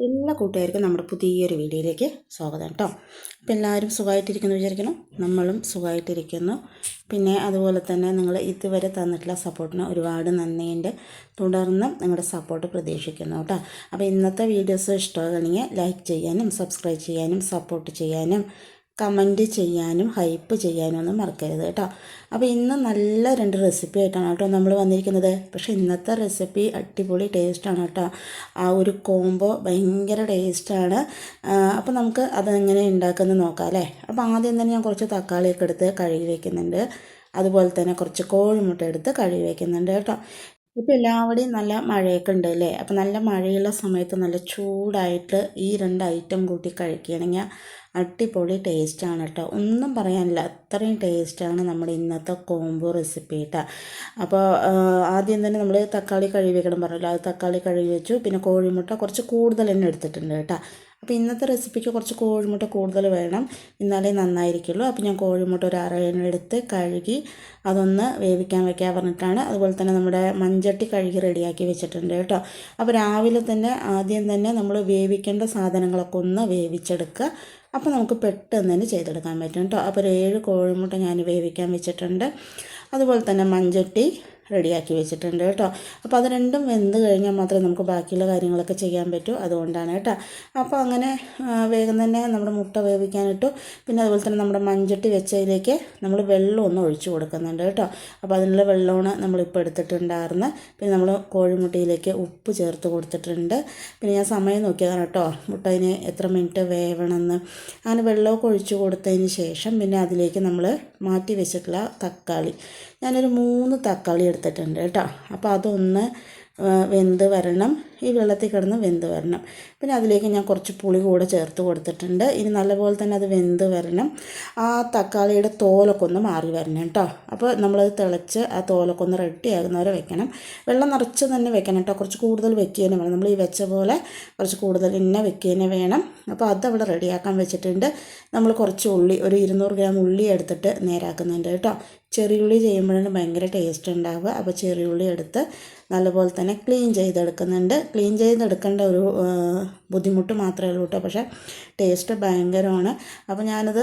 എല്ലാ കൂട്ടുകാർക്കും നമ്മുടെ പുതിയൊരു വീഡിയോയിലേക്ക് സ്വാഗതം കേട്ടോ. അപ്പോൾ എല്ലാവരും സുഖമായിട്ടിരിക്കുന്നു വിചാരിക്കണം. നമ്മളും സുഖമായിട്ടിരിക്കുന്നു. പിന്നെ അതുപോലെ തന്നെ നിങ്ങൾ ഇതുവരെ തന്നിട്ടുള്ള സപ്പോർട്ടിന് ഒരുപാട് നന്ദിയുണ്ട്. തുടർന്നും നിങ്ങളുടെ സപ്പോർട്ട് പ്രതീക്ഷിക്കുന്നു കേട്ടോ. അപ്പോൾ ഇന്നത്തെ വീഡിയോസ് ഇഷ്ടമാകണമെങ്കിൽ ലൈക്ക് ചെയ്യാനും സബ്സ്ക്രൈബ് ചെയ്യാനും സപ്പോർട്ട് ചെയ്യാനും കമൻറ്റ് ചെയ്യാനും ഹൈപ്പ് ചെയ്യാനും ഒന്നും മറക്കരുത് കേട്ടോ. അപ്പോൾ ഇന്ന് നല്ല 2 റെസിപ്പി ആയിട്ടാണ് കേട്ടോ നമ്മൾ വന്നിരിക്കുന്നത്. പക്ഷേ ഇന്നത്തെ റെസിപ്പി അടിപൊളി ടേസ്റ്റാണ് കേട്ടോ. ആ ഒരു കോംബോ ഭയങ്കര ടേസ്റ്റാണ്. അപ്പോൾ നമുക്ക് അതെങ്ങനെ ഉണ്ടാക്കുന്നത് നോക്കാം അല്ലേ. അപ്പോൾ ആദ്യം തന്നെ ഞാൻ കുറച്ച് തക്കാളിയൊക്കെ എടുത്ത് കഴുകി വയ്ക്കുന്നുണ്ട്. അതുപോലെ തന്നെ കുറച്ച് കോഴിമുട്ട എടുത്ത് കഴുകി വയ്ക്കുന്നുണ്ട് കേട്ടോ. ഇപ്പോൾ എല്ലാവിടെയും നല്ല മഴയൊക്കെ ഉണ്ട് അല്ലേ. അപ്പോൾ നല്ല മഴയുള്ള സമയത്ത് നല്ല ചൂടായിട്ട് ഈ 2 ഐറ്റം കൂട്ടി കഴിക്കുകയാണെങ്കിൽ അടിപൊളി ടേസ്റ്റാണ് കേട്ടോ. ഒന്നും പറയാനില്ല, അത്രയും ടേസ്റ്റാണ് നമ്മുടെ ഇന്നത്തെ കോംബോ റെസിപ്പി കേട്ടോ. അപ്പോൾ ആദ്യം തന്നെ നമ്മൾ തക്കാളി കഴുകി വെക്കണം പറഞ്ഞല്ലോ, അത് തക്കാളി കഴുകി വെച്ചു. പിന്നെ കോഴിമുട്ട കുറച്ച് കൂടുതൽ തന്നെ എടുത്തിട്ടുണ്ട് കേട്ടോ. അപ്പോൾ ഇന്നത്തെ റെസിപ്പിക്ക് കുറച്ച് കോഴിമുട്ട കൂടുതൽ വേണം, എന്നാലേ നന്നായിരിക്കുള്ളൂ. അപ്പോൾ ഞാൻ കോഴിമുട്ട ഒരു 6 എടുത്ത് കഴുകി അതൊന്ന് വേവിക്കാൻ വെക്കാൻ പറഞ്ഞിട്ടാണ്. അതുപോലെ തന്നെ നമ്മുടെ മൺചട്ടി കഴുകി റെഡിയാക്കി വെച്ചിട്ടുണ്ട് കേട്ടോ. അപ്പോൾ രാവിലെ തന്നെ ആദ്യം തന്നെ നമ്മൾ വേവിക്കേണ്ട സാധനങ്ങളൊക്കെ ഒന്ന് വേവിച്ചെടുക്കുക. അപ്പോൾ നമുക്ക് പെട്ടെന്ന് തന്നെ ചെയ്തെടുക്കാൻ പറ്റും കേട്ടോ. അപ്പോൾ ഒരു 7 കോഴിമുട്ട ഞാൻ വേവിക്കാൻ വെച്ചിട്ടുണ്ട്. അതുപോലെ തന്നെ മൺചട്ടി റെഡിയാക്കി വെച്ചിട്ടുണ്ട് കേട്ടോ. അപ്പോൾ അത് രണ്ടും വെന്ത് കഴിഞ്ഞാൽ മാത്രമേ നമുക്ക് ബാക്കിയുള്ള കാര്യങ്ങളൊക്കെ ചെയ്യാൻ പറ്റൂ, അതുകൊണ്ടാണ് കേട്ടോ. അപ്പോൾ അങ്ങനെ വേഗം തന്നെ നമ്മുടെ മുട്ട വേവിക്കാനിട്ടു. പിന്നെ അതുപോലെ തന്നെ നമ്മുടെ മൺചട്ടി വെച്ചതിലേക്ക് നമ്മൾ വെള്ളം ഒന്ന് ഒഴിച്ചു കൊടുക്കുന്നുണ്ട് കേട്ടോ. അപ്പോൾ അതിനുള്ള വെള്ളമാണ് നമ്മളിപ്പോൾ എടുത്തിട്ടുണ്ടായിരുന്നത്. പിന്നെ നമ്മൾ കോഴിമുട്ടയിലേക്ക് ഉപ്പ് ചേർത്ത് കൊടുത്തിട്ടുണ്ട്. പിന്നെ ഞാൻ സമയം നോക്കിയതാണ് കേട്ടോ, മുട്ടയിന് എത്ര മിനിറ്റ് വേവണമെന്ന്. അങ്ങനെ വെള്ളമൊക്കെ ഒഴിച്ചു കൊടുത്തതിന് ശേഷം പിന്നെ അതിലേക്ക് നമ്മൾ മാറ്റി വെച്ചിട്ടുള്ള തക്കാളി, ഞാനൊരു 3 തക്കാളി എടുത്തിട്ടുണ്ട് കേട്ടോ. അപ്പോൾ അതൊന്ന് വെന്ത് വരണം, ഈ വെള്ളത്തിൽ കിടന്ന് വെന്ത് വരണം. പിന്നെ അതിലേക്ക് ഞാൻ കുറച്ച് പുളി കൂടെ ചേർത്ത് കൊടുത്തിട്ടുണ്ട്. ഇനി നല്ലപോലെ തന്നെ അത് വെന്ത് വരണം. ആ തക്കാളിയുടെ തോലൊക്കെ ഒന്ന് മാറി വരണം കേട്ടോ. അപ്പോൾ നമ്മളത് തിളച്ച് ആ തോലൊക്കെ ഒന്ന് റെഡി ആകുന്നവരെ വെക്കണം. വെള്ളം നിറച്ച് തന്നെ വെക്കണം കേട്ടോ, കുറച്ച് കൂടുതൽ വെക്കുകയും വേണം. നമ്മൾ ഈ വെച്ച പോലെ കുറച്ച് കൂടുതൽ തന്നെ വെക്കുകയും വേണം. അപ്പോൾ അതവിടെ റെഡിയാക്കാൻ വെച്ചിട്ടുണ്ട്. നമ്മൾ കുറച്ച് ഉള്ളി, ഒരു 200 ഗ്രാം ഉള്ളി എടുത്തിട്ട് നേരാക്കുന്നുണ്ട് കേട്ടോ. ചെറിയുള്ളി ചെയ്യുമ്പോഴാണ് ഭയങ്കര ടേസ്റ്റ് ഉണ്ടാവുക. അപ്പോൾ ചെറിയുള്ളി എടുത്ത് നല്ലപോലെ തന്നെ ക്ലീൻ ചെയ്തെടുക്കുന്നുണ്ട്. ക്ലീൻ ചെയ്തെടുക്കേണ്ട ഒരു ബുദ്ധിമുട്ട് മാത്രമേ ഉള്ളൂ കേട്ടോ, പക്ഷേ ടേസ്റ്റ് ഭയങ്കരമാണ്. അപ്പോൾ ഞാനത്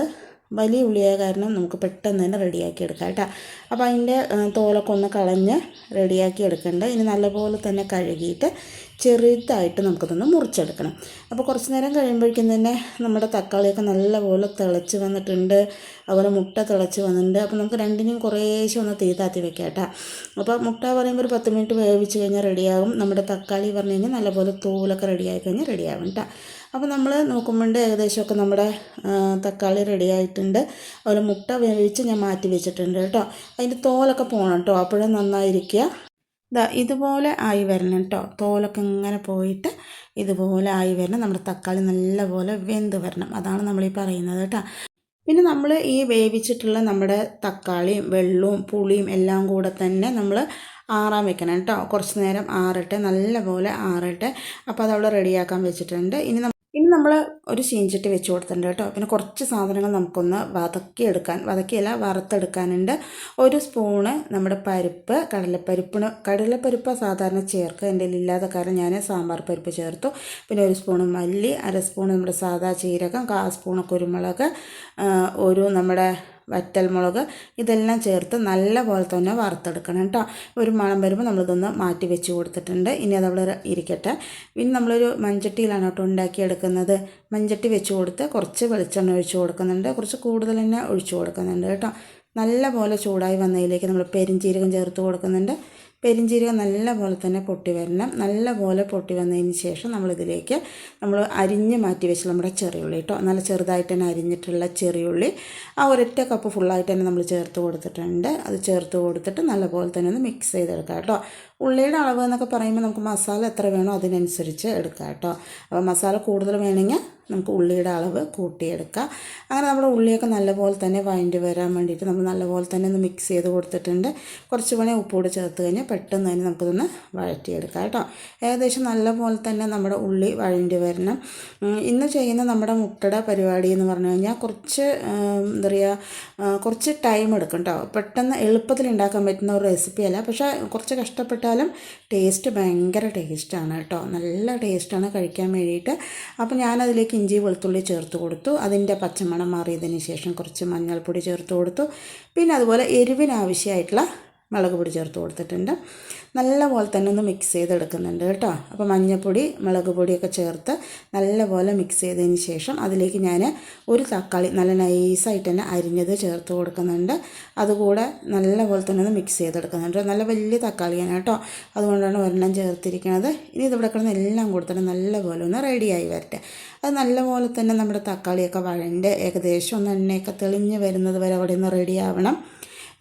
വലിയ ഉള്ളിയായ കാരണം നമുക്ക് പെട്ടെന്ന് തന്നെ റെഡിയാക്കി എടുക്കാം കേട്ടോ. അപ്പോൾ അതിൻ്റെ തോലൊക്കെ ഒന്ന് കളഞ്ഞ് റെഡിയാക്കി എടുക്കേണ്ട. ഇനി നല്ലപോലെ തന്നെ കഴുകിയിട്ട് ചെറുതായിട്ട് നമുക്കതൊന്ന് മുറിച്ചെടുക്കണം. അപ്പോൾ കുറച്ച് നേരം കഴിയുമ്പോഴേക്കും തന്നെ നമ്മുടെ തക്കാളിയൊക്കെ നല്ലപോലെ തിളച്ച് വന്നിട്ടുണ്ട്. അതുപോലെ മുട്ട തിളച്ച് വന്നിട്ടുണ്ട്. അപ്പോൾ നമുക്ക് രണ്ടിനും കുറേശ്ശെ ഒന്ന് തീ താത്തി വെക്കാം കേട്ടോ. അപ്പോൾ മുട്ട പറയുമ്പോൾ ഒരു 10 മിനിറ്റ് വേവിച്ച് കഴിഞ്ഞാൽ റെഡിയാകും. നമ്മുടെ തക്കാളി പറഞ്ഞു കഴിഞ്ഞാൽ നല്ലപോലെ തൂലൊക്കെ റെഡിയായി കഴിഞ്ഞാൽ റെഡിയാകും കേട്ടോ. അപ്പോൾ നമ്മൾ നോക്കുമ്പോൾ ഏകദേശമൊക്കെ നമ്മുടെ തക്കാളി റെഡി ആയിട്ടുണ്ട്. അതുപോലെ മുട്ട വേവിച്ച് ഞാൻ മാറ്റി വെച്ചിട്ടുണ്ട് കേട്ടോ. അതിൻ്റെ തോലൊക്കെ പോകണം കേട്ടോ, അപ്പോഴേ നന്നായിരിക്കുക. ഇതുപോലെ ആയി വരണം കേട്ടോ. തോലൊക്കെ ഇങ്ങനെ പോയിട്ട് ഇതുപോലെ ആയി വരണം. നമ്മുടെ തക്കാളി നല്ലപോലെ വെന്ത് വരണം, അതാണ് നമ്മളീ പറയുന്നത് കേട്ടോ. പിന്നെ നമ്മൾ ഈ വേവിച്ചിട്ടുള്ള നമ്മുടെ തക്കാളിയും വെള്ളവും പുളിയും എല്ലാം കൂടെ തന്നെ നമ്മൾ ആറാൻ വെക്കണം കേട്ടോ. കുറച്ച് നേരം ആറട്ടെ, നല്ലപോലെ ആറട്ടെ. അപ്പോൾ അതവിടെ റെഡിയാക്കാൻ വെച്ചിട്ടുണ്ട്. ഇനി നമ്മൾ ഒരു ചീഞ്ചട്ടി വെച്ച് കൊടുത്തിട്ടുണ്ട് കേട്ടോ. പിന്നെ കുറച്ച് സാധനങ്ങൾ നമുക്കൊന്ന് വതക്കിയല്ല വറുത്തെടുക്കാനുണ്ട്. 1 സ്പൂണ് നമ്മുടെ പരിപ്പ്, കടലപ്പരിപ്പ് സാധാരണ ചേർക്കുക. എൻ്റെ ഇല്ലാത്ത കാരണം ഞാൻ സാമ്പാർ പരിപ്പ് ചേർത്തു. പിന്നെ 1 സ്പൂണ് മല്ലി, 1/2 സ്പൂണ് നമ്മുടെ സാദാ ജീരകം, 1/4 സ്പൂണ് കുരുമുളക്, ഒരു നമ്മുടെ വറ്റൽമുളക്, ഇതെല്ലാം ചേർത്ത് നല്ല പോലെ തന്നെ വറുത്തെടുക്കണം കേട്ടോ. ഒരു മണം വരുമ്പോൾ നമ്മളിതൊന്ന് മാറ്റി വെച്ച് കൊടുത്തിട്ടുണ്ട്. ഇനി അതവിടെ ഇരിക്കട്ടെ. ഇനി നമ്മളൊരു മൺചട്ടിയിലാണ് കേട്ടോ ഉണ്ടാക്കിയെടുക്കുന്നത്. മൺചട്ടി വെച്ച് കൊടുത്ത് കുറച്ച് വെളിച്ചെണ്ണ ഒഴിച്ച് കൊടുക്കുന്നുണ്ട്. കുറച്ച് കൂടുതൽ തന്നെ ഒഴിച്ച് കൊടുക്കുന്നുണ്ട് കേട്ടോ. നല്ല പോലെ ചൂടായി വന്നതിലേക്ക് നമ്മൾ പെരിഞ്ചീരകം ചേർത്ത് കൊടുക്കുന്നുണ്ട്. പെരിഞ്ചീരകം നല്ല പോലെ തന്നെ പൊട്ടി വരണം. നല്ല പോലെ പൊട്ടി വന്നതിന് ശേഷം നമ്മളിതിലേക്ക് നമ്മൾ അരിഞ്ഞ് മാറ്റി വെച്ച് നമ്മുടെ ചെറിയുള്ളി കേട്ടോ, നല്ല ചെറുതായിട്ട് തന്നെ അരിഞ്ഞിട്ടുള്ള ചെറിയുള്ളി ആ 1 കപ്പ് ഫുള്ളായിട്ട് തന്നെ നമ്മൾ ചേർത്ത് കൊടുത്തിട്ടുണ്ട്. അത് ചേർത്ത് കൊടുത്തിട്ട് നല്ല പോലെ തന്നെ ഒന്ന് മിക്സ് ചെയ്തെടുക്കാം കേട്ടോ. ഉള്ളിയുടെ അളവ് എന്നൊക്കെ പറയുമ്പോൾ നമുക്ക് മസാല എത്ര വേണോ അതിനനുസരിച്ച് എടുക്കാം കേട്ടോ. അപ്പോൾ മസാല കൂടുതൽ വേണമെങ്കിൽ നമുക്ക് ഉള്ളിയുടെ അളവ് കൂട്ടിയെടുക്കാം. അങ്ങനെ നമ്മുടെ ഉള്ളിയൊക്കെ നല്ലപോലെ തന്നെ വഴണ്ടി വരാൻ വേണ്ടിയിട്ട് നമ്മൾ നല്ലപോലെ തന്നെ ഒന്ന് മിക്സ് ചെയ്ത് കൊടുത്തിട്ടുണ്ട്. കുറച്ച് വേണേൽ ഉപ്പൂടെ ചേർത്ത് കഴിഞ്ഞാൽ പെട്ടെന്ന് തന്നെ നമുക്കിതൊന്ന് വഴറ്റിയെടുക്കാം കേട്ടോ. ഏകദേശം നല്ലപോലെ തന്നെ നമ്മുടെ ഉള്ളി വഴണ്ടി വരണം. ഇന്ന് ചെയ്യുന്ന നമ്മുടെ മുട്ടയുടെ പരിപാടി എന്ന് പറഞ്ഞു കഴിഞ്ഞാൽ കുറച്ച് എന്താ പറയുക, കുറച്ച് ടൈം എടുക്കും കേട്ടോ. പെട്ടെന്ന് എളുപ്പത്തിൽ ഉണ്ടാക്കാൻ പറ്റുന്ന ഒരു റെസിപ്പി അല്ല, പക്ഷേ കുറച്ച് കഷ്ടപ്പെട്ടാൽ വെച്ചാലും ടേസ്റ്റ് ഭയങ്കര ടേസ്റ്റാണ് കേട്ടോ, നല്ല ടേസ്റ്റാണ് കഴിക്കാൻ വേണ്ടിയിട്ട്. അപ്പോൾ ഞാനതിലേക്ക് ഇഞ്ചി വെളുത്തുള്ളി ചേർത്ത് കൊടുത്തു. അതിൻ്റെ പച്ചമണം മാറിയതിന് ശേഷം കുറച്ച് മഞ്ഞൾപ്പൊടി ചേർത്ത് കൊടുത്തു. പിന്നെ അതുപോലെ എരിവിനാവശ്യമായിട്ടുള്ള മുളക് പൊടി ചേർത്ത് കൊടുത്തിട്ടുണ്ട്. നല്ലപോലെ തന്നെ ഒന്ന് മിക്സ് ചെയ്തെടുക്കുന്നുണ്ട് കേട്ടോ. അപ്പോൾ മഞ്ഞൾപ്പൊടി മുളക് പൊടിയൊക്കെ ചേർത്ത് നല്ലപോലെ മിക്സ് ചെയ്തതിന് ശേഷം അതിലേക്ക് ഞാൻ ഒരു തക്കാളി നല്ല നൈസായിട്ട് തന്നെ അരിഞ്ഞത് ചേർത്ത് കൊടുക്കുന്നുണ്ട്. അതുകൂടെ നല്ലപോലെ തന്നെ ഒന്ന് മിക്സ് ചെയ്തെടുക്കുന്നുണ്ട്. നല്ല വലിയ തക്കാളിയാണ് കേട്ടോ, അതുകൊണ്ടാണ് ഒരെണ്ണം ചേർത്തിരിക്കുന്നത്. ഇനി ഇതിവിടെ കിടന്ന് എല്ലാം കൊടുത്തിട്ട് നല്ലപോലെ ഒന്ന് റെഡിയായി വരട്ടെ. അത് നല്ലപോലെ തന്നെ നമ്മുടെ തക്കാളിയൊക്കെ വഴണ്ട് ഏകദേശം ഒന്ന് എണ്ണയൊക്കെ തെളിഞ്ഞ് വരുന്നത് വരെ അവിടെ നിന്ന് റെഡിയാവണം.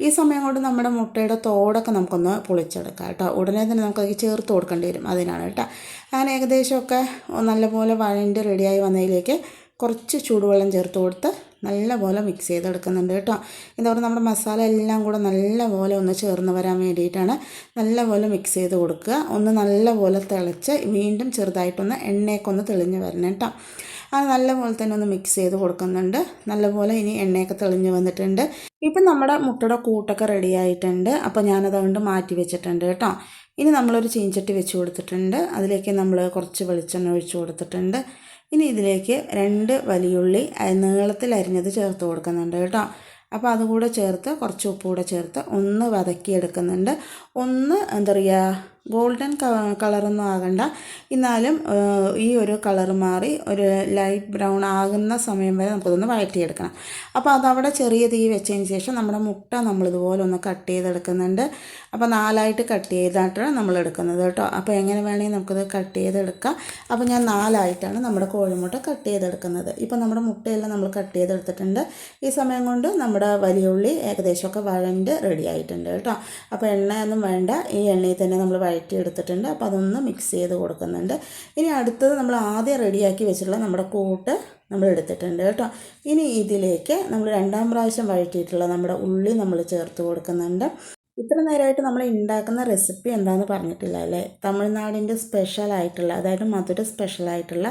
ഈ സമയം കൊണ്ട് നമ്മുടെ മുട്ടയുടെ തോടൊക്കെ നമുക്കൊന്ന് പൊളിച്ചെടുക്കാം കേട്ടോ. ഉടനെ തന്നെ നമുക്കത് ചേർത്ത് കൊടുക്കേണ്ടി വരും, അതിനാണ് കേട്ടോ. അങ്ങനെ ഏകദേശമൊക്കെ നല്ലപോലെ വഴണ്ട് റെഡിയായി വന്നതിലേക്ക് കുറച്ച് ചൂടുവെള്ളം ചേർത്ത് കൊടുത്ത് നല്ലപോലെ മിക്സ് ചെയ്തെടുക്കുന്നുണ്ട് കേട്ടോ. എന്താ പറയുക, നമ്മുടെ മസാല എല്ലാം കൂടെ നല്ലപോലെ ഒന്ന് ചേർന്ന് വരാൻ വേണ്ടിയിട്ടാണ് നല്ലപോലെ മിക്സ് ചെയ്ത് കൊടുക്കുക. ഒന്ന് നല്ലപോലെ തിളച്ച് വീണ്ടും ചെറുതായിട്ടൊന്ന് എണ്ണയൊക്കെ ഒന്ന് തെളിഞ്ഞ് വരണം കേട്ടോ. അത് നല്ലപോലെ തന്നെ ഒന്ന് മിക്സ് ചെയ്ത് കൊടുക്കുന്നുണ്ട്. നല്ലപോലെ ഇനി എണ്ണയൊക്കെ തെളിഞ്ഞ് വന്നിട്ടുണ്ട്. ഇപ്പം നമ്മുടെ മുട്ടയുടെ കൂട്ടൊക്കെ റെഡി ആയിട്ടുണ്ട്. അപ്പോൾ ഞാനതുകൊണ്ട് മാറ്റി വെച്ചിട്ടുണ്ട് കേട്ടോ. ഇനി നമ്മളൊരു ചീഞ്ചട്ടി വെച്ച് കൊടുത്തിട്ടുണ്ട്. അതിലേക്ക് നമ്മൾ കുറച്ച് വെളിച്ചെണ്ണ ഒഴിച്ച് കൊടുത്തിട്ടുണ്ട്. ഇനി ഇതിലേക്ക് 2 വലിയുള്ളി നീളത്തിൽ അരിഞ്ഞത് ചേർത്ത് കൊടുക്കുന്നുണ്ട് കേട്ടോ. അപ്പോൾ അതുകൂടെ ചേർത്ത് കുറച്ച് ഉപ്പ് കൂടെ ചേർത്ത് ഒന്ന് വതക്കിയെടുക്കുന്നുണ്ട്. ഒന്ന് എന്താ പറയുക, ഗോൾഡൻ കളറൊന്നും ആകണ്ട, എന്നാലും ഈ ഒരു കളർ മാറി ഒരു ലൈറ്റ് ബ്രൗൺ ആകുന്ന സമയം വരെ നമുക്കതൊന്ന് വഴറ്റിയെടുക്കണം. അപ്പോൾ അതവിടെ ചെറിയ തീ വെച്ചതിന് ശേഷം നമ്മുടെ മുട്ട നമ്മളിതുപോലെ ഒന്ന് കട്ട് ചെയ്തെടുക്കുന്നുണ്ട്. അപ്പോൾ 4ആയിട്ട് കട്ട് ചെയ്തിട്ടാണ് നമ്മൾ എടുക്കുന്നത് കേട്ടോ. അപ്പോൾ എങ്ങനെ വേണമെങ്കിൽ നമുക്കത് കട്ട് ചെയ്തെടുക്കാം. അപ്പോൾ ഞാൻ 4ആയിട്ടാണ് നമ്മുടെ കോഴിമുട്ട കട്ട് ചെയ്തെടുക്കുന്നത്. ഇപ്പോൾ നമ്മുടെ മുട്ടയെല്ലാം നമ്മൾ കട്ട് ചെയ്തെടുത്തിട്ടുണ്ട്. ഈ സമയം കൊണ്ട് നമ്മുടെ വലിയ ഉള്ളി ഏകദേശമൊക്കെ വഴണ്ട് റെഡി ആയിട്ടുണ്ട് കേട്ടോ. അപ്പോൾ എണ്ണയൊന്നും വേണ്ട, ഈ എണ്ണയിൽ തന്നെ നമ്മൾ വഴറ്റി എടുത്തിട്ടുണ്ട്. അപ്പോൾ അതൊന്ന് മിക്സ് ചെയ്ത് കൊടുക്കുന്നുണ്ട്. ഇനി അടുത്തത് നമ്മൾ ആദ്യം റെഡിയാക്കി വെച്ചിട്ടുള്ള നമ്മുടെ കൂട്ട് നമ്മൾ എടുത്തിട്ടുണ്ട് കേട്ടോ. ഇനി ഇതിലേക്ക് നമ്മൾ 2ാം പ്രാവശ്യം വഴറ്റിയിട്ടുള്ള നമ്മുടെ ഉള്ളി നമ്മൾ ചേർത്ത് കൊടുക്കുന്നുണ്ട്. ഇത്ര നേരമായിട്ട് നമ്മൾ ഉണ്ടാക്കുന്ന റെസിപ്പി എന്താണെന്ന് പറഞ്ഞിട്ടില്ല അല്ലേ. തമിഴ്നാടിൻ്റെ സ്പെഷ്യലായിട്ടുള്ള, അതായത് മധുര സ്പെഷ്യലായിട്ടുള്ള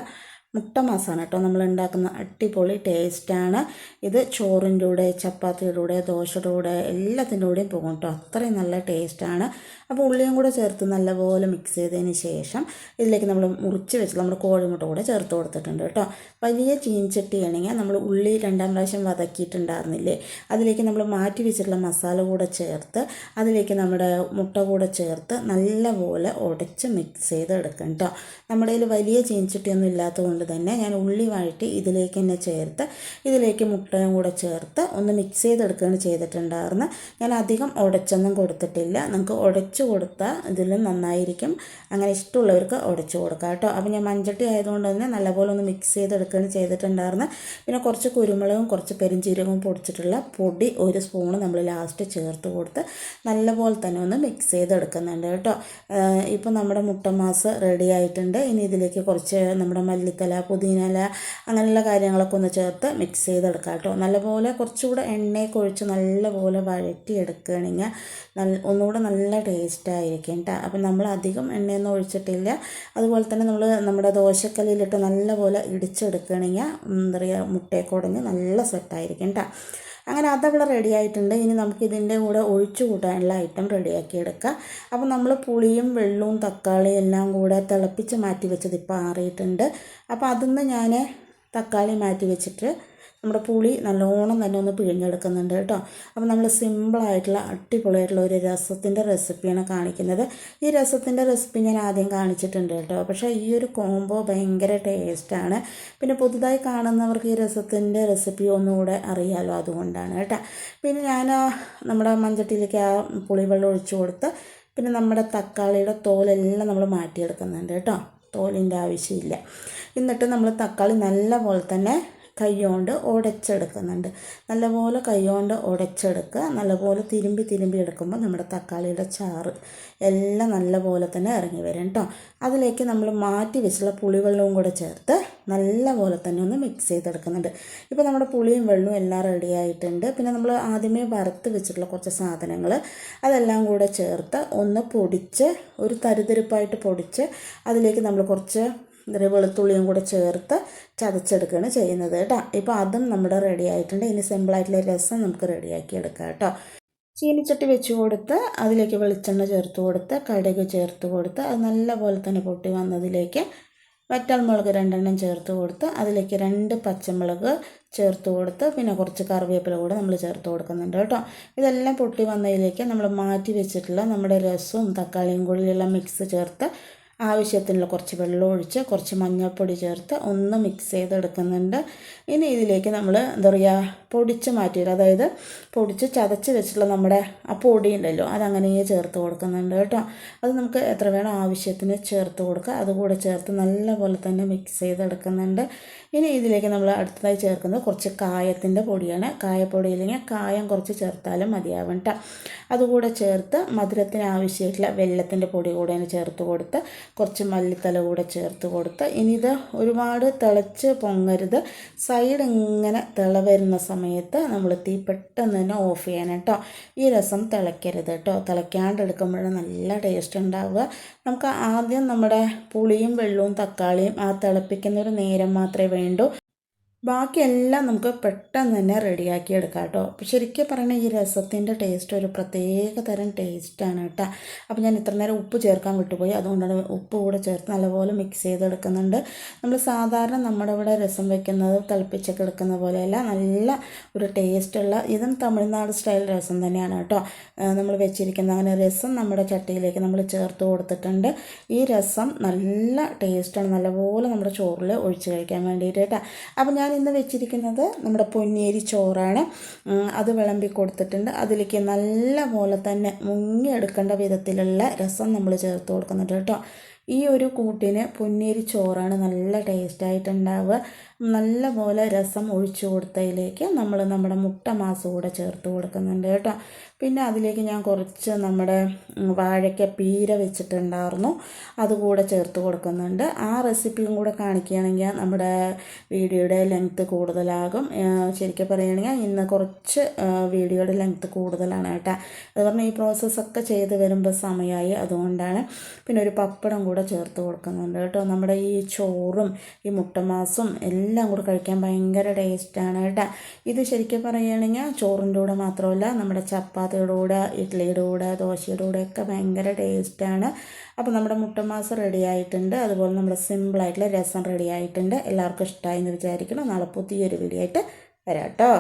മുട്ട മാസാണ് കേട്ടോ നമ്മൾ ഉണ്ടാക്കുന്ന. അടിപൊളി ടേസ്റ്റാണ് ഇത്. ചോറിൻ്റെ കൂടെ, ചപ്പാത്തിയുടെ കൂടെ, ദോശയുടെ കൂടെ എല്ലാത്തിൻ്റെ കൂടെയും പോകും കേട്ടോ. അത്രയും നല്ല ടേസ്റ്റാണ്. അപ്പോൾ ഉള്ളിയും കൂടെ ചേർത്ത് നല്ലപോലെ മിക്സ് ചെയ്തതിന് ശേഷം ഇതിലേക്ക് നമ്മൾ മുറിച്ച് വെച്ച് നമ്മൾ കോഴിമുട്ട കൂടെ ചേർത്ത് കൊടുത്തിട്ടുണ്ട് കേട്ടോ. വലിയ ചീൻചട്ടി ആണെങ്കിൽ നമ്മൾ ഉള്ളി 2ാം പ്രാവശ്യം വതക്കിയിട്ടുണ്ടായിരുന്നില്ലേ, അതിലേക്ക് നമ്മൾ മാറ്റി വെച്ചിട്ടുള്ള മസാല കൂടെ ചേർത്ത് അതിലേക്ക് നമ്മുടെ മുട്ട കൂടെ ചേർത്ത് നല്ലപോലെ ഉടച്ച് മിക്സ് ചെയ്ത് എടുക്കണം കേട്ടോ. നമ്മുടെ കയ്യിൽ വലിയ ചീൻചട്ടിയൊന്നും ഇല്ലാത്തതുകൊണ്ട് തന്നെ ഞാൻ ഉള്ളി വഴറ്റി ഇതിലേക്ക് തന്നെ ചേർത്ത് ഇതിലേക്ക് മുട്ടയും കൂടെ ചേർത്ത് ഒന്ന് മിക്സ് ചെയ്തെടുക്കുകയാണ് ചെയ്തിട്ടുണ്ടായിരുന്നു. ഞാൻ അധികം ഉടച്ചൊന്നും കൊടുത്തിട്ടില്ല. നമുക്ക് ഉടച്ച് കൊടുത്താൽ ഇതിലും നന്നായിരിക്കും. അങ്ങനെ ഇഷ്ടമുള്ളവർക്ക് ഉടച്ച് കൊടുക്കാം കേട്ടോ. അപ്പോൾ ഞാൻ മൺചട്ടി ആയതുകൊണ്ട് തന്നെ നല്ലപോലെ ഒന്ന് മിക്സ് ചെയ്തെടുക്കുകയാണ് ചെയ്തിട്ടുണ്ടായിരുന്നു. പിന്നെ കുറച്ച് കുരുമുളകും കുറച്ച് പെരിഞ്ചീരകവും പൊടിച്ചിട്ടുള്ള പൊടി 1 സ്പൂണ് നമ്മൾ ലാസ്റ്റ് ചേർത്ത് കൊടുത്ത് നല്ലപോലെ തന്നെ ഒന്ന് മിക്സ് ചെയ്തെടുക്കുന്നുണ്ട് കേട്ടോ. ഇപ്പോൾ നമ്മുടെ മുട്ട മാസ് റെഡി ആയിട്ടുണ്ട്. ഇനി ഇതിലേക്ക് കുറച്ച് നമ്മുടെ മല്ലിത്തല, പുതിനയില അങ്ങനെയുള്ള കാര്യങ്ങളൊക്കെ ഒന്ന് ചേർത്ത് മിക്സ് ചെയ്തെടുക്കാം കേട്ടോ. നല്ലപോലെ കുറച്ചുകൂടെ എണ്ണയൊക്കെ ഒഴിച്ച് നല്ലപോലെ വഴറ്റിയെടുക്കുകയാണെങ്കിൽ ഒന്നുകൂടെ നല്ല ടേസ്റ്റായിരിക്കും കേട്ടോ. അപ്പം നമ്മൾ അധികം എണ്ണയൊന്നും ഒഴിച്ചിട്ടില്ല. അതുപോലെ തന്നെ നമ്മൾ നമ്മുടെ ദോശക്കല്ലിലിട്ട് നല്ലപോലെ ഇടിച്ചെടുക്കുകയാണെങ്കിൽ എന്താ പറയുക, മുട്ടയൊക്കെ ഉടഞ്ഞ് നല്ല സെറ്റായിരിക്കും കേട്ടോ. അങ്ങനെ അതവിടെ റെഡി ആയിട്ടുണ്ട്. ഇനി നമുക്ക് ഇതിൻ്റെ കൂടെ ഒഴിച്ചു കൂട്ടാനുള്ള ഐറ്റം റെഡിയാക്കി എടുക്കാം. അപ്പോൾ നമ്മൾ പുളിയും വെള്ളവും തക്കാളിയും എല്ലാം കൂടെ തിളപ്പിച്ച് മാറ്റി വെച്ചത് ഇപ്പോൾ ആറിയിട്ടുണ്ട്. അപ്പോൾ അതിന്ന് ഞാൻ തക്കാളി മാറ്റി വെച്ചിട്ട് നമ്മുടെ പുളി നല്ലോണം തന്നെ ഒന്ന് പിഴിഞ്ഞെടുക്കുന്നുണ്ട് കേട്ടോ. അപ്പോൾ നമ്മൾ സിമ്പിളായിട്ടുള്ള അടിപൊളിയായിട്ടുള്ള ഒരു രസത്തിൻ്റെ റെസിപ്പിയാണ് കാണിക്കുന്നത്. ഈ രസത്തിൻ്റെ റെസിപ്പി ഞാൻ ആദ്യം കാണിച്ചിട്ടുണ്ട് കേട്ടോ. പക്ഷേ ഈ ഒരു കോംബോ ഭയങ്കര ടേസ്റ്റാണ്. പിന്നെ പുതുതായി കാണുന്നവർക്ക് ഈ രസത്തിൻ്റെ റെസിപ്പി ഒന്നുകൂടെ അറിയാമല്ലോ, അതുകൊണ്ടാണ് കേട്ടോ. പിന്നെ ഞാൻ നമ്മുടെ മൺചട്ടിയിലേക്ക് ആ പുളിവെള്ളം ഒഴിച്ചു കൊടുത്ത് പിന്നെ നമ്മുടെ തക്കാളിയുടെ തോലെല്ലാം നമ്മൾ മാറ്റിയെടുക്കുന്നുണ്ട് കേട്ടോ. തോലിൻ്റെ ആവശ്യമില്ല. എന്നിട്ട് നമ്മൾ തക്കാളി നല്ല പോലെ തന്നെ കൈകൊണ്ട് ഉടച്ചെടുക്കുന്നുണ്ട്. നല്ലപോലെ കൈകൊണ്ട് ഉടച്ചെടുക്കുക. നല്ലപോലെ തിരുമ്പി എടുക്കുമ്പോൾ നമ്മുടെ തക്കാളിയുടെ ചാറ് എല്ലാം നല്ലപോലെ തന്നെ ഇറങ്ങി വരും കേട്ടോ. അതിലേക്ക് നമ്മൾ മാറ്റി വെച്ചുള്ള പുളിവെള്ളവും കൂടെ ചേർത്ത് നല്ലപോലെ തന്നെ ഒന്ന് മിക്സ് ചെയ്തെടുക്കുന്നുണ്ട്. ഇപ്പോൾ നമ്മുടെ പുളിയും വെള്ളവും എല്ലാം റെഡി ആയിട്ടുണ്ട്. പിന്നെ നമ്മൾ ആദ്യമേ വറുത്ത് വെച്ചിട്ടുള്ള കുറച്ച് സാധനങ്ങൾ അതെല്ലാം കൂടെ ചേർത്ത് ഒന്ന് പൊടിച്ച് ഒരു തരിതരിപ്പായിട്ട് പൊടിച്ച് അതിലേക്ക് നമ്മൾ കുറച്ച് വെളുത്തുള്ളിയും കൂടെ ചേർത്ത് ചതച്ചെടുക്കുകയാണ് ചെയ്യുന്നത് കേട്ടോ. ഇപ്പോൾ അതും നമ്മുടെ റെഡി ആയിട്ടുണ്ട്. ഇനി സിമ്പിളായിട്ടുള്ള രസം നമുക്ക് റെഡിയാക്കി എടുക്കാം കേട്ടോ. ചീനിച്ചട്ടി വെച്ച് കൊടുത്ത് അതിലേക്ക് വെളിച്ചെണ്ണ ചേർത്ത് കൊടുത്ത് കടുക് ചേർത്ത് കൊടുത്ത് അത് നല്ലപോലെ തന്നെ പൊട്ടി വന്നതിലേക്ക് വറ്റൽമുളക് 2 ചേർത്ത് കൊടുത്ത് അതിലേക്ക് 2 പച്ചമുളക് ചേർത്ത് കൊടുത്ത് പിന്നെ കുറച്ച് കറിവേപ്പില കൂടെ നമ്മൾ ചേർത്ത് കൊടുക്കുന്നുണ്ട് കേട്ടോ. ഇതെല്ലാം പൊട്ടി വന്നതിലേക്ക് നമ്മൾ മാറ്റി വെച്ചിട്ടുള്ള നമ്മുടെ രസവും തക്കാളിയും കൂടിയുള്ള മിക്സ് ചേർത്ത് ആവശ്യത്തിനുള്ള കുറച്ച് വെള്ളം ഒഴിച്ച് കുറച്ച് മഞ്ഞൾപ്പൊടി ചേർത്ത് ഒന്ന് മിക്സ് ചെയ്തെടുക്കുന്നുണ്ട്. ഇനി ഇതിലേക്ക് നമ്മൾ എന്താ പറയുക പൊടിച്ച് മാറ്റിയിട്ട്, അതായത് പൊടിച്ച് ചതച്ച് വെച്ചിട്ടുള്ള നമ്മുടെ ആ പൊടി ഉണ്ടല്ലോ അതങ്ങനെ ചേർത്ത് കൊടുക്കുന്നുണ്ട് കേട്ടോ. അത് നമുക്ക് എത്ര വേണം ആവശ്യത്തിന് ചേർത്ത് കൊടുക്കുക. അതുകൂടെ ചേർത്ത് നല്ലപോലെ തന്നെ മിക്സ് ചെയ്തെടുക്കുന്നുണ്ട്. ഇനി ഇതിലേക്ക് നമ്മൾ അടുത്തതായി ചേർക്കുന്നത് കുറച്ച് കായത്തിൻ്റെ പൊടിയാണ്. കായപ്പൊടി ഇല്ലെങ്കിൽ കായം കുറച്ച് ചേർത്താലും മതിയാവും കേട്ടോ. അതുകൂടെ ചേർത്ത് മധുരത്തിന് ആവശ്യമായിട്ടുള്ള വെല്ലത്തിൻ്റെ പൊടി കൂടെ ചേർത്ത് കൊടുത്ത് കുറച്ച് മല്ലിത്തല കൂടെ ചേർത്ത് കൊടുത്ത് ഇനി ഇത് ഒരുപാട് തിളച്ച് പൊങ്ങരുത്. സൈഡ് ഇങ്ങനെ വരുന്ന സമയത്ത് നമ്മൾ തീ പെട്ടെന്ന് തന്നെ ഓഫ് ചെയ്യണം കേട്ടോ. ഈ രസം തിളയ്ക്കരുത് കേട്ടോ. തിളയ്ക്കാണ്ട് എടുക്കുമ്പോഴാണ് നല്ല ടേസ്റ്റ് ഉണ്ടാവുക. നമുക്ക് ആദ്യം നമ്മുടെ പുളിയും വെള്ളവും തക്കാളിയും ആ തിളപ്പിക്കുന്ന ഒരു നേരം മാത്രമേ വേണ്ടൂ. ബാക്കിയെല്ലാം നമുക്ക് പെട്ടെന്ന് തന്നെ റെഡിയാക്കി എടുക്കാം കേട്ടോ. അപ്പോൾ ശരിക്കും പറയണ ഈ രസത്തിൻ്റെ ടേസ്റ്റ് ഒരു പ്രത്യേക തരം ടേസ്റ്റാണ് കേട്ടോ. അപ്പോൾ ഞാൻ ഇത്ര നേരം ഉപ്പ് ചേർക്കാൻ വിട്ടുപോയി, അതുകൊണ്ടാണ് ഉപ്പ് കൂടെ ചേർത്ത് നല്ലപോലെ മിക്സ് ചെയ്തെടുക്കുന്നുണ്ട്. നമ്മൾ സാധാരണ നമ്മുടെ ഇവിടെ രസം വെക്കുന്നത് തിളപ്പിച്ചൊക്കെ എടുക്കുന്ന പോലെയല്ല, നല്ല ഒരു ടേസ്റ്റുള്ള ഇതും തമിഴ്നാട് സ്റ്റൈൽ രസം തന്നെയാണ് കേട്ടോ നമ്മൾ വെച്ചിരിക്കുന്നത്. അങ്ങനെ രസം നമ്മുടെ ചട്ടിയിലേക്ക് നമ്മൾ ചേർത്ത് കൊടുത്തിട്ടുണ്ട്. ഈ രസം നല്ല ടേസ്റ്റാണ്, നല്ലപോലെ നമ്മുടെ ചോറിൽ ഒഴിച്ച് കഴിക്കാൻ വേണ്ടിയിട്ട് കേട്ടോ. അപ്പോൾ ഞാൻ ഇന്ന് വെച്ചിരിക്കുന്നത് നമ്മുടെ പൊന്നിയരി ചോറാണ്. അത് വിളമ്പി കൊടുത്തിട്ടുണ്ട്. അതിലേക്ക് നല്ല പോലെ തന്നെ മുങ്ങിയെടുക്കേണ്ട വിധത്തിലുള്ള രസം നമ്മൾ ചേർത്ത് കൊടുക്കുന്നുണ്ട് കേട്ടോ. ഈ ഒരു കൂട്ടിന് പൊന്നിയരി ചോറാണ് നല്ല ടേസ്റ്റായിട്ടുണ്ടാവുക. നല്ല പോലെ രസം ഒഴിച്ചു കൊടുത്തതിലേക്ക് നമ്മൾ നമ്മുടെ മുട്ട മാസ് കൂടെ ചേർത്ത് കൊടുക്കുന്നുണ്ട് കേട്ടോ. പിന്നെ അതിലേക്ക് ഞാൻ കുറച്ച് നമ്മുടെ വാഴയ്ക്ക പീര വെച്ചിട്ടുണ്ടായിരുന്നു, അതുകൂടെ ചേർത്ത് കൊടുക്കുന്നുണ്ട്. ആ റെസിപ്പിയും കൂടെ കാണിക്കുകയാണെങ്കിൽ നമ്മുടെ വീഡിയോയുടെ ലെങ്ത്ത് കൂടുതലാകും. ശരിക്കും പറയുകയാണെങ്കിൽ ഇന്ന് കുറച്ച് വീഡിയോയുടെ ലെങ്ത്ത് കൂടുതലാണ് കേട്ടോ. അത് പറഞ്ഞാൽ ഈ പ്രോസസ്സൊക്കെ ചെയ്ത് വരുമ്പോൾ സമയമായി, അതുകൊണ്ടാണ്. പിന്നെ ഒരു പപ്പടം കൂടെ ചേർത്ത് കൊടുക്കുന്നുണ്ട് കേട്ടോ. നമ്മുടെ ഈ ചോറും ഈ മുട്ടമാസും എല്ലാം കൂടെ കഴിക്കാൻ ഭയങ്കര ടേസ്റ്റാണ് കേട്ടോ. ഇത് ശരിക്കും പറയുകയാണെങ്കിൽ ചോറിൻ്റെ കൂടെ മാത്രമല്ല നമ്മുടെ ചപ്പാത്തിയുടെ കൂടെ, ഇഡ്ഡലിയുടെ കൂടെ, ദോശയുടെ കൂടെ ഒക്കെ ഭയങ്കര ടേസ്റ്റാണ്. അപ്പോൾ നമ്മുടെ മുട്ടമാസ് റെഡി ആയിട്ടുണ്ട്. അതുപോലെ നമ്മുടെ സിമ്പിളായിട്ടുള്ള രസം റെഡി ആയിട്ടുണ്ട്. എല്ലാവർക്കും ഇഷ്ടമായി എന്ന് വിചാരിക്കണം. നാളെ പുതിയൊരു വീഡിയോ ആയിട്ട് വരാം കേട്ടോ.